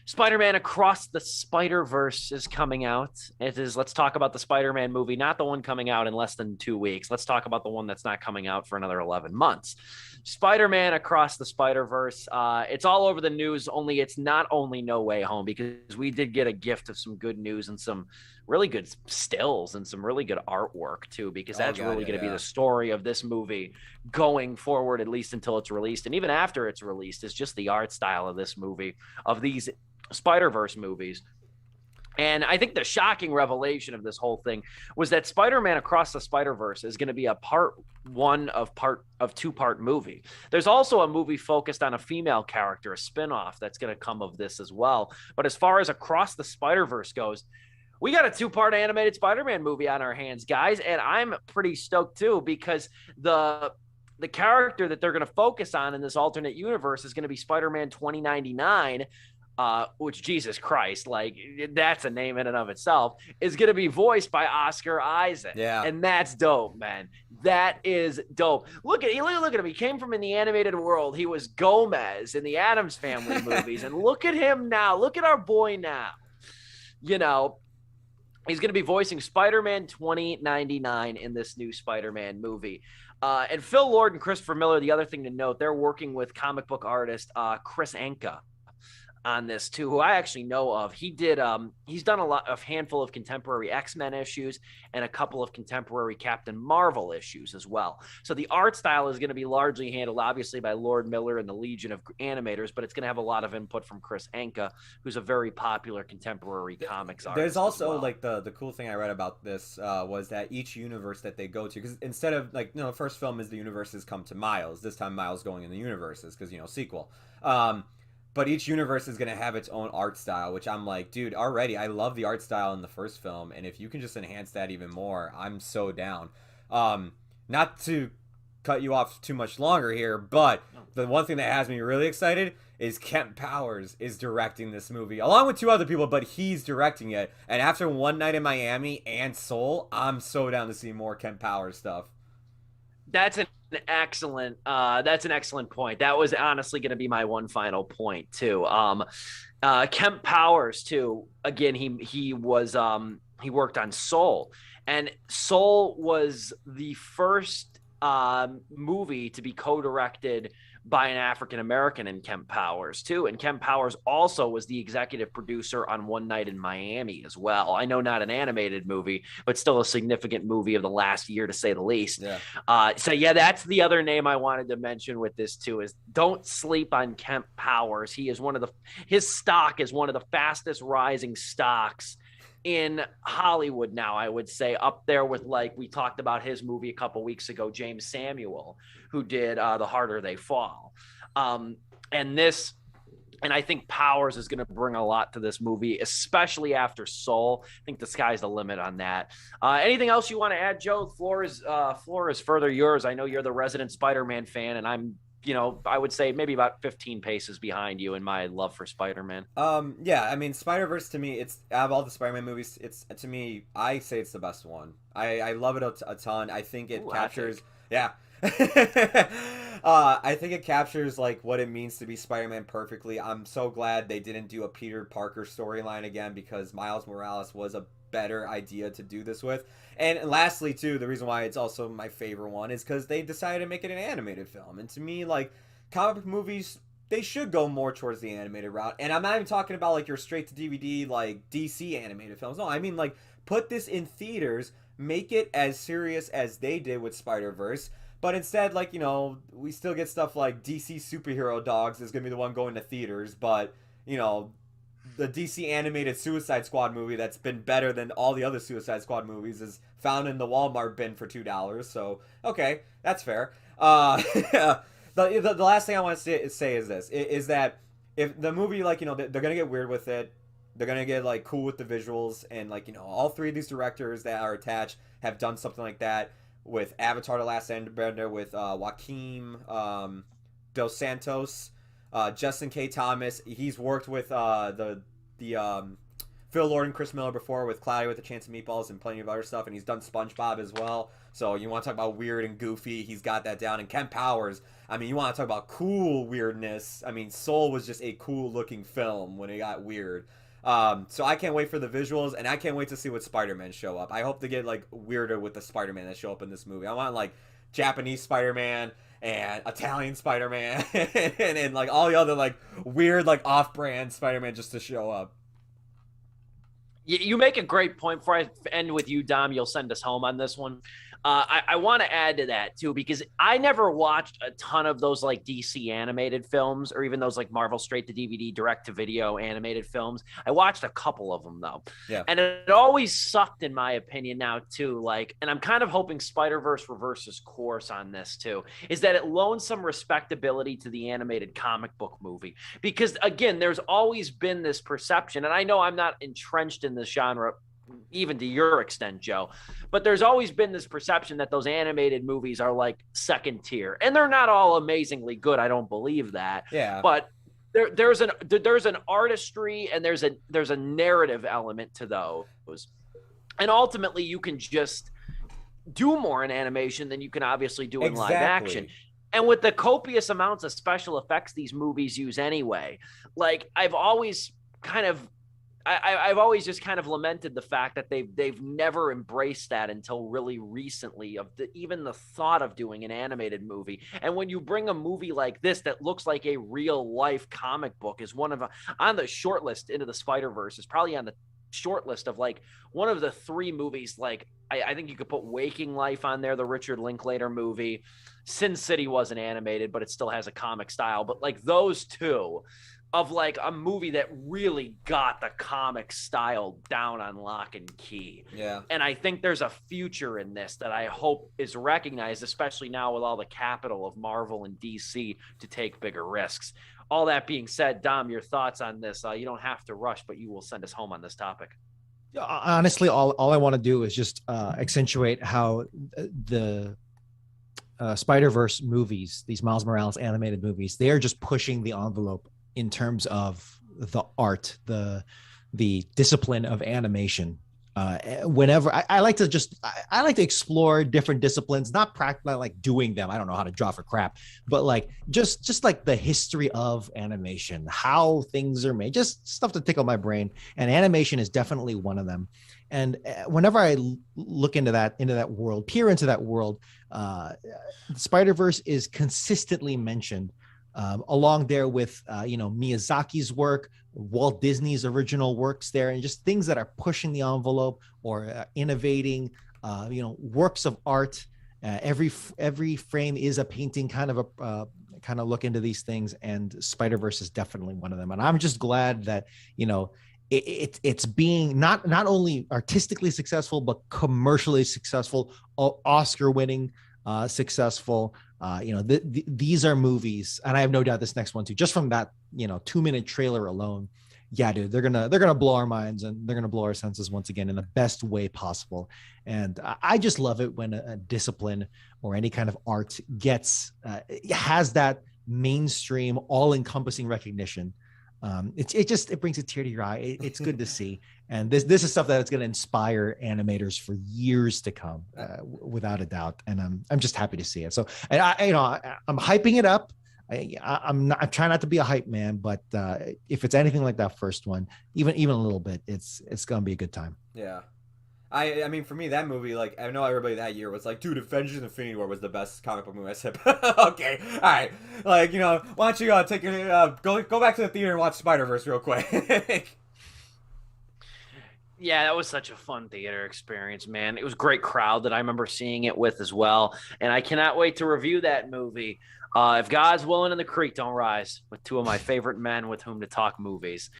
Spider-Man Across the Spider-Verse is coming out. It is. Let's talk about the Spider-Man movie, not the one coming out in less than 2 weeks. Let's talk about the one that's not coming out for another 11 months. Spider-Man Across the Spider-Verse. It's all over the news. Only it's not only No Way Home, because we did get a gift of some good news and some really good stills and some really good artwork too, because Oh that's god, really yeah, going to be yeah. the story of this movie going forward, at least until it's released, and even after it's released. Is just the art style of this movie, of these Spider-Verse movies. And I think the shocking revelation of this whole thing was that Spider-Man Across the Spider-Verse is going to be a part of two-part movie. There's also a movie focused on a female character, a spin-off that's going to come of this as well. But as far as Across the Spider-Verse goes, we got a two-part animated Spider-Man movie on our hands, guys, and I'm pretty stoked too, because the character that they're going to focus on in this alternate universe is going to be Spider-Man 2099, which, Jesus Christ, like, that's a name in and of itself, is going to be voiced by Oscar Isaac. Yeah. And that's dope, man. That is dope. Look at him. He came from in the animated world. He was Gomez in the Addams Family movies. And look at him now. Look at our boy now. You know, he's going to be voicing Spider-Man 2099 in this new Spider-Man movie. And Phil Lord and Christopher Miller, the other thing to note, they're working with comic book artist Chris Anka on this too, who I actually know of. He's done a handful of contemporary X-Men issues and a couple of contemporary Captain Marvel issues as well. So the art style is going to be largely handled, obviously, by Lord Miller and the Legion of Animators, but it's going to have a lot of input from Chris Anka, who's a very popular contemporary comics artist. There's as also well. like the cool thing I read about this was that each universe that they go to, because instead of like the first film is the universes come to Miles. This time Miles going in the universes because sequel. But each universe is gonna have its own art style, which I'm like, dude, already I love the art style in the first film, and if you can just enhance that even more, I'm so down. Not to cut you off too much longer here, but the one thing that has me really excited is Kent Powers is directing this movie along with two other people, but he's directing it. And after One Night in Miami and Soul, I'm so down to see more Kent Powers stuff. That's an excellent point. That was honestly going to be my one final point too. Kemp Powers too. Again, he worked on Soul, and Soul was the first movie to be co-directed by an African American in Kemp Powers too. And Kemp Powers also was the executive producer on One Night in Miami as well. I know, not an animated movie, but still a significant movie of the last year, to say the least. Yeah. So yeah, that's the other name I wanted to mention with this too, is don't sleep on Kemp Powers. His stock is one of the fastest rising stocks in Hollywood now, I would say, up there with, like, we talked about his movie a couple weeks ago, James Samuel, who did The Harder They Fall. And I think Powers is going to bring a lot to this movie, especially after Soul. I think the sky's the limit on that. Anything else you want to add, Joe? Floor is further yours. I know you're the resident Spider-Man fan, and I'm, I would say maybe about 15 paces behind you in my love for Spider-Man. Yeah, I mean, Spider-Verse to me, it's out of all the Spider-Man movies, it's, to me, I say it's the best one. I love it a ton. I think it captures, yeah. I think it captures like what it means to be Spider-Man perfectly. I'm so glad they didn't do a Peter Parker storyline again, because Miles Morales was a better idea to do this with. And lastly, too, the reason why it's also my favorite one is because they decided to make it an animated film. And to me, like, comic book movies, they should go more towards the animated route. And I'm not even talking about like your straight to DVD like DC animated films. No, I mean, like, put this in theaters, make it as serious as they did with Spider-Verse. But instead, like, we still get stuff like DC Superhero Dogs is going to be the one going to theaters. But, the DC animated Suicide Squad movie that's been better than all the other Suicide Squad movies is found in the Walmart bin for $2. So, okay, that's fair. The last thing I want to say is this, is that if the movie, like, they're going to get weird with it. They're going to get, like, cool with the visuals. And, like, all three of these directors that are attached have done something like that with Avatar: The Last Airbender, with Joaquin Dos Santos, Justin K. Thomas. He's worked with the Phil Lord and Chris Miller before with Cloudy with a Chance of Meatballs and plenty of other stuff, and he's done SpongeBob as well. So you want to talk about weird and goofy, he's got that down. And Ken Powers, I mean, you want to talk about cool weirdness. I mean, Soul was just a cool looking film when it got weird. So I can't wait for the visuals, and I can't wait to see what Spider-Man show up. I hope to get like weirder with the Spider-Man that show up in this movie. I want like Japanese Spider-Man and Italian Spider-Man and like all the other like weird like off-brand Spider-Man just to show up. You make a great point. Before I end with you, Dom, you'll send us home on this one. I want to add to that too, because I never watched a ton of those like DC animated films or even those like Marvel straight to DVD, direct to video animated films. I watched a couple of them though. Yeah. And it always sucked in my opinion now too. Like, and I'm kind of hoping SpiderVerse reverses course on this too, is that it loans some respectability to the animated comic book movie. Because again, there's always been this perception, and I know I'm not entrenched in this genre even to your extent, Joe, but there's always been this perception that those animated movies are like second tier, and they're not all amazingly good. I don't believe that. Yeah. But there's an artistry and there's a narrative element to those. And ultimately you can just do more in animation than you can obviously do in live action. And with the copious amounts of special effects these movies use anyway, like I've always just kind of lamented the fact that they've never embraced that until really recently, of even the thought of doing an animated movie. And when you bring a movie like this that looks like a real life comic book, is on the short list into the Spider-Verse, is probably on the short list of like one of the three movies. Like I think you could put Waking Life on there, the Richard Linklater movie. Sin City wasn't animated, but it still has a comic style. But like those two, of like a movie that really got the comic style down on lock and key. Yeah. And I think there's a future in this that I hope is recognized, especially now with all the capital of Marvel and DC to take bigger risks. All that being said, Dom, your thoughts on this? You don't have to rush, but you will send us home on this topic. Honestly, all I want to do is just accentuate how the Spider-Verse movies, these Miles Morales animated movies, they are just pushing the envelope in terms of the art, the discipline of animation. Whenever I like to explore different disciplines, not practically like doing them. I don't know how to draw for crap, but like just like the history of animation, how things are made, just stuff to tickle my brain. And animation is definitely one of them. And whenever I look into that world, peer into that world, Spider-Verse is consistently mentioned. Along there with, Miyazaki's work, Walt Disney's original works there, and just things that are pushing the envelope or innovating, works of art. Every frame is a painting, kind of look into these things, and Spider-Verse is definitely one of them. And I'm just glad that, it's being not only artistically successful, but commercially successful, Oscar winning, successful. These are movies, and I have no doubt this next one too, just from that 2-minute trailer alone. Yeah, dude, they're gonna blow our minds, and they're gonna blow our senses once again in the best way possible. And I just love it when a discipline or any kind of art has that mainstream, all-encompassing recognition. It brings a tear to your eye. It's good to see. And this is stuff that it's going to inspire animators for years to come, without a doubt. And I'm just happy to see it. So, and I'm hyping it up. I'm trying not to be a hype man, but if it's anything like that first one, even a little bit, it's going to be a good time. Yeah. I mean, for me, that movie, like, I know everybody that year was like, dude, Avengers Infinity War was the best comic book movie. I said, okay, all right. Like, why don't you take your, go back to the theater and watch Spider-Verse real quick. Yeah, that was such a fun theater experience, man. It was a great crowd that I remember seeing it with as well. And I cannot wait to review that movie. If God's willing and the creek don't rise, with two of my favorite men with whom to talk movies.